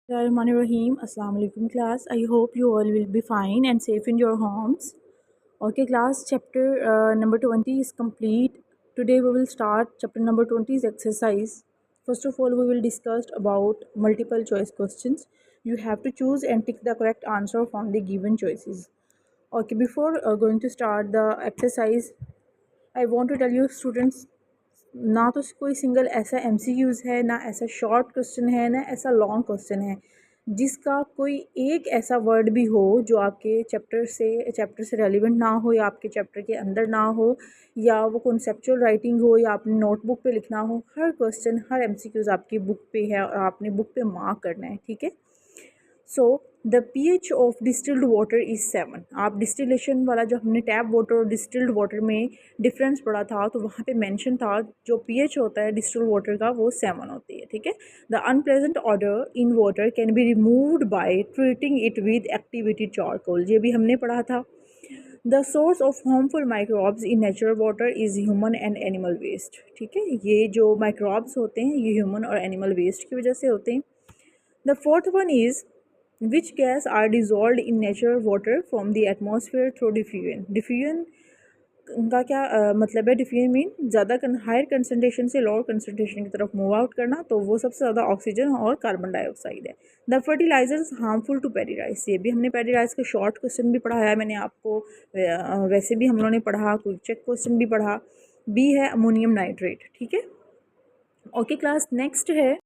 Bismillahirrahmanirrahim. Assalamu alaikum class. I hope you all will be fine and safe in your homes. Okay class, chapter number 20 is complete. Today we will start chapter number 20's exercise. First of all, we will discuss about multiple choice questions. You have to choose and tick the correct answer from the given choices. Okay, before going to start the exercise, I want to tell you students, ना तो कोई single ऐसा MCQs है, ना ऐसा short question है, ना ऐसा लॉन्ग क्वेश्चन है जिसका कोई एक ऐसा वर्ड भी हो जो आपके चैप्टर से रेलिवेंट ना हो या आपके चैप्टर के अंदर ना हो या वो कॉन्सेप्चुअल राइटिंग हो या आपने नोटबुक पे लिखना हो। हर क्वेश्चन, हर MCQs आपकी बुक पे है और आपने बुक पे मार्क करना है, ठीक है। So the pH of distilled water is 7। आप डिस्टिलेशन वाला जो हमने टैप वाटर और डिस्टिल्ड वाटर में डिफरेंस पढ़ा था तो वहाँ पे मेंशन था जो pH होता है डिस्टिल्ड वाटर का वो 7 होती है, ठीक है। The unpleasant odour in water can be removed by treating it with activated charcoal, ये भी हमने पढ़ा था। The source of harmful microbes in natural water is human and animal waste, ठीक है। ये जो माइक्रोब्स होते हैं ये ह्यूमन और एनिमल वेस्ट की वजह से होते हैं। The fourth one is which gas are dissolved in natural water from the atmosphere through diffusion। Diffusion का क्या मतलब है? डिफ्यूजन मीन ज़्यादा हायर कंसनट्रेशन से लोअर कंसनट्रेशन की तरफ मूव आउट करना, तो वो सबसे ज़्यादा ऑक्सीजन और कार्बन डाइऑक्साइड है। The fertilisers harmful to paddy rice, ये भी हमने पैडी राइस का शॉर्ट क्वेश्चन भी पढ़ाया है मैंने आपको, वैसे भी हम लोगों ने पढ़ा, क्विक चेक क्वेश्चन भी पढ़ा। बी है अमोनियम नाइट्रेट, ठीक है। ओके क्लास, नेक्स्ट है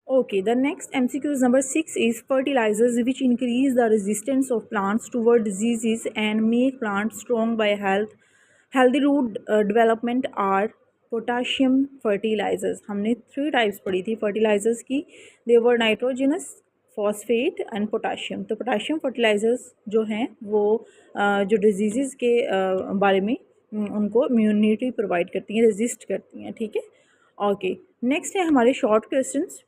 Okay, the next MCQ is number 6 is fertilizers which increase the resistance of plants toward diseases and make plants strong by healthy root development are potassium fertilizers। हमने 3 types पढ़ी थी fertilizers की, they were nitrogenous, phosphate and potassium। तो potassium fertilizers जो हैं वो जो diseases के बारे में उनको immunity प्रोवाइड करती हैं, resist करती हैं, ठीक है। ओके, नेक्स्ट है हमारे short questions.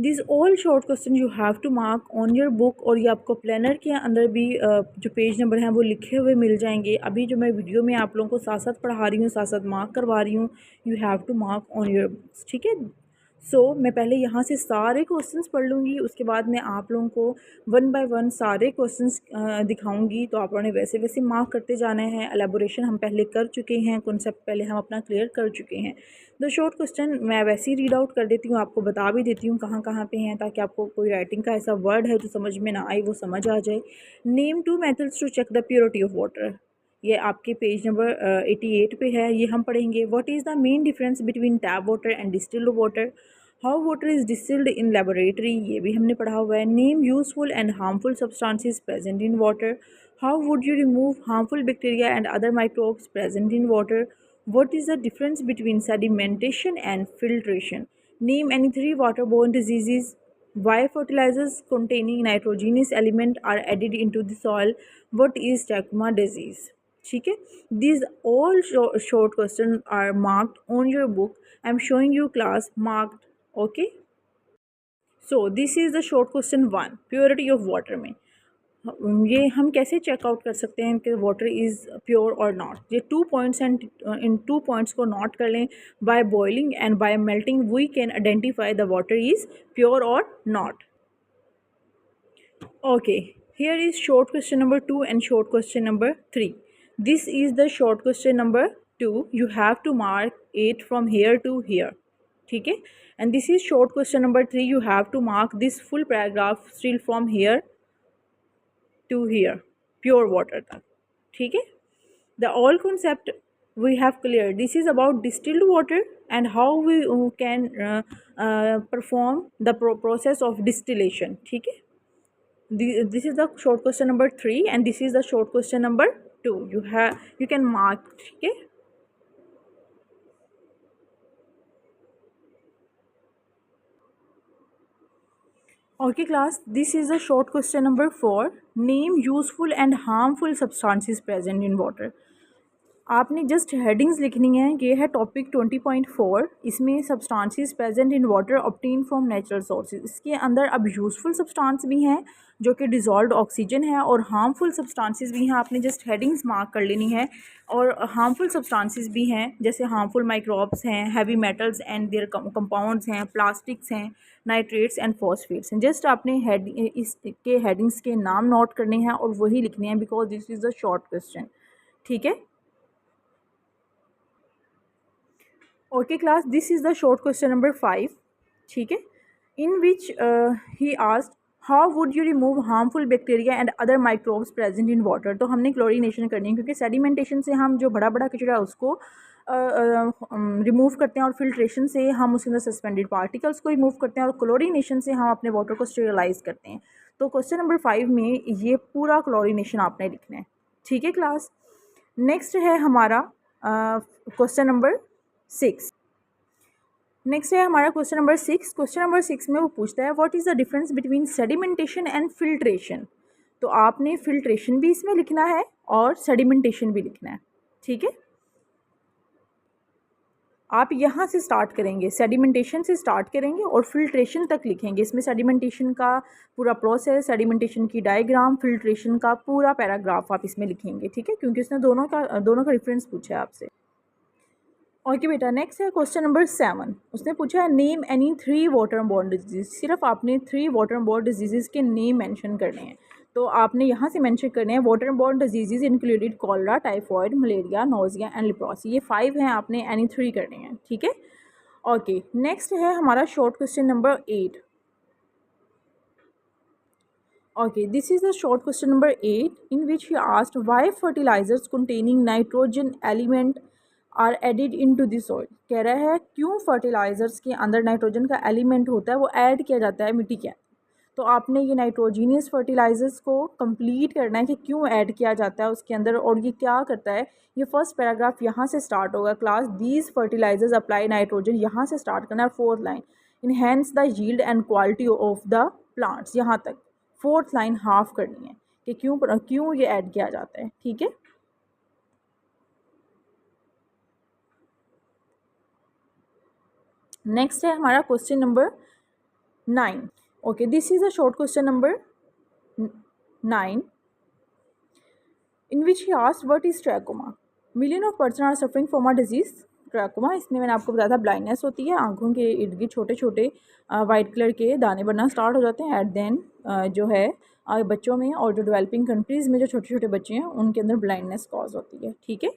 This all short question you have to mark on your book, और ये आपको प्लानर के अंदर भी जो पेज नंबर हैं वो लिखे हुए मिल जाएंगे। अभी जो मैं वीडियो में आप लोगों को साथ साथ पढ़ा रही हूँ, साथ साथ मार्क करवा रही हूँ, you have to mark on your books, ठीक है। सो मैं पहले यहाँ से सारे क्वेश्चंस पढ़ लूँगी, उसके बाद मैं आप लोगों को वन बाय वन सारे क्वेश्चंस दिखाऊंगी, तो आप लोगों ने वैसे वैसे मार्क करते जाना है। एलेबोरेशन हम पहले कर चुके हैं, कॉन्सेप्ट पहले हम अपना क्लियर कर चुके हैं। द शॉर्ट क्वेश्चन मैं वैसे ही रीड आउट कर देती हूँ, आपको बता भी देती हूँ कहाँ कहाँ पे हैं, ताकि आपको कोई राइटिंग का ऐसा वर्ड है जो समझ में ना आए वो समझ आ जाए। Name 2 methods to check the purity of water, ये आपके पेज नंबर 88 पे है, ये हम पढ़ेंगे। What is the main difference between tap water and distilled water, how water is distilled in laboratory, ये भी हमने पढ़ा हुआ है। Name useful and harmful substances present in water, how would you remove harmful bacteria and other microbes present in water, what is the difference between sedimentation and filtration, name any 3 waterborne diseases, why fertilizers containing nitrogenous element are added into the soil, what is trachoma disease, ठीक है। these all short questions are marked on your book, I am showing you class marked, okay। so this is the short question 1, purity of water में ये हम कैसे checkout कर सकते हैं कि वाटर इज़ प्योर और नॉट। ये 2 पॉइंट्स एंड इन 2 पॉइंट्स को नोट कर लें। By boiling and by melting we can identify the water is pure और not. Okay, here is short question number 2 and short question number 3। This is the short question number 2, you have to mark it from here to here, ठीक है। And this is short question number 3, you have to mark this full paragraph still from here to here, pure water तक, ठीक है। the all concept we have cleared, this is about distilled water and how we can perform the process of distillation, ठीक है। this is the short question number 3 and this is the short question number 2, you can mark, ठीक है। Okay class, this is the short question number 4, name useful and harmful substances present in water। आपने just headings लिखनी है। ये है topic 20.4, इसमें substances present in water obtain from natural sources. इसके अंदर अब यूज़फुल सब्सटेंस भी हैं जो कि डिज़ोल्व्ड ऑक्सीजन है, और हार्मफुल सब्सटेंसेस भी हैं, आपने जस्ट हेडिंग्स मार्क कर लेनी है। और हार्मफुल सब्सटेंसेस भी हैं जैसे हार्मफुल माइक्रोब्स हैं, heavy metals and there compounds हैं, प्लास्टिक्स हैं, नाइट्रेट्स एंड फॉस्फेट्स हैं। जस्ट आपने इसके हेडिंग्स के नाम नोट करने हैं और वही लिखने हैं, because this is the short question. ठीक है, okay class, this is the short question number 5। ठीक है, in which he asked how would you remove harmful bacteria and other microbes present in water. तो हमने क्लोरीनेशन करनी है, क्योंकि sedimentation से हम जो बड़ा बड़ा कचरा है उसको रिमूव करते हैं, और फिल्ट्रेशन से हम उसके अंदर सस्पेंडेड पार्टिकल्स को रिमूव करते हैं, और क्लोरीनेशन से हम अपने वाटर को स्टेरिलाइज करते हैं। तो क्वेश्चन नंबर 5 में ये पूरा क्लोरीनेशन आपने लिखना है। ठीक है क्लास, नेक्स्ट है हमारा क्वेश्चन नंबर 6। नेक्स्ट है हमारा क्वेश्चन नंबर 6। क्वेश्चन नंबर 6 में वो पूछता है what is the difference between sedimentation and filtration. तो आपने फिल्ट्रेशन भी इसमें लिखना है और सेडिमेंटेशन भी लिखना है। ठीक है, आप यहाँ से स्टार्ट करेंगे, सेडिमेंटेशन से स्टार्ट करेंगे और फिल्ट्रेशन तक लिखेंगे। इसमें सेडिमेंटेशन का पूरा प्रोसेस, सेडिमेंटेशन की डायग्राम, फिल्ट्रेशन का पूरा पैराग्राफ आप इसमें लिखेंगे। ठीक है, क्योंकि उसने दोनों का रेफरेंस पूछा है आपसे। ओके बेटा, नेक्स्ट है क्वेश्चन नंबर 7। उसने पूछा है name any 3 water borne disease. सिर्फ आपने 3 वाटर बॉर्न डिजीज़ के नेम मेंशन करने हैं। तो आपने यहाँ से मेंशन करने हैं water borne disease included cholera, typhoid, malaria, nausea and leprosy. ये 5 हैं, आपने एनी 3 करने हैं। ठीक है, ओके, नेक्स्ट है हमारा short question number 8। Okay, this is the short question number 8 in which he asked why fertilizers containing nitrogen element are added into the soil। कह रहा है क्यों फर्टिलाइज़र्स के अंदर नाइट्रोजन का एलिमेंट होता है वो ऐड किया जाता है मिट्टी के अंदर। तो आपने ये नाइट्रोजीनियस फर्टिलाइज़र्स को कंप्लीट करना है कि क्यों ऐड किया जाता है उसके अंदर, और ये क्या करता है। ये फर्स्ट पैराग्राफ यहाँ से स्टार्ट होगा class, these fertilisers apply nitrogen, यहाँ से स्टार्ट करना है। 4th line, enhance the yield and quality of the plants, यहाँ तक 4th लाइन हाफ करनी है कि क्यों ये ऐड किया जाता है। ठीक है, नेक्स्ट है हमारा question number 9। Okay, this is a short question number 9 in which he asked what is trachoma. Million of person are suffering from a disease trachoma. इसमें मैंने आपको बताया था ब्लाइंडनेस होती है, आंखों के इर्द गिर्द छोटे छोटे वाइट कलर के दाने बनना स्टार्ट हो जाते हैं एट देन जो है बच्चों में, और जो डेवलपिंग कंट्रीज़ में जो छोटे छोटे बच्चे हैं उनके अंदर ब्लाइंडनेस कॉज होती है। ठीक है,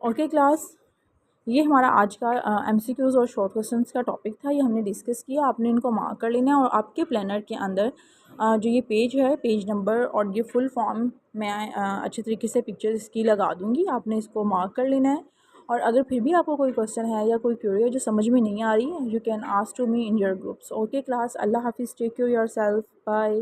ओके क्लास, ये हमारा आज का एमसीक्यूज़ और शॉर्ट क्वेश्चंस का टॉपिक था। ये हमने डिस्कस किया, आपने इनको मार्क कर लेना है, और आपके प्लानर के अंदर जो ये पेज है, पेज नंबर और ये फुल फॉर्म मैं अच्छे तरीके से पिक्चर्स इसकी लगा दूँगी, आपने इसको मार्क कर लेना है। और अगर फिर भी आपको कोई क्वेश्चन है या कोई क्वेरी है जो समझ में नहीं आ रही है, you can ask to me in your groups. Okay class, अल्लाह हाफिज़, टेक केयर योरसेल्फ, बाय।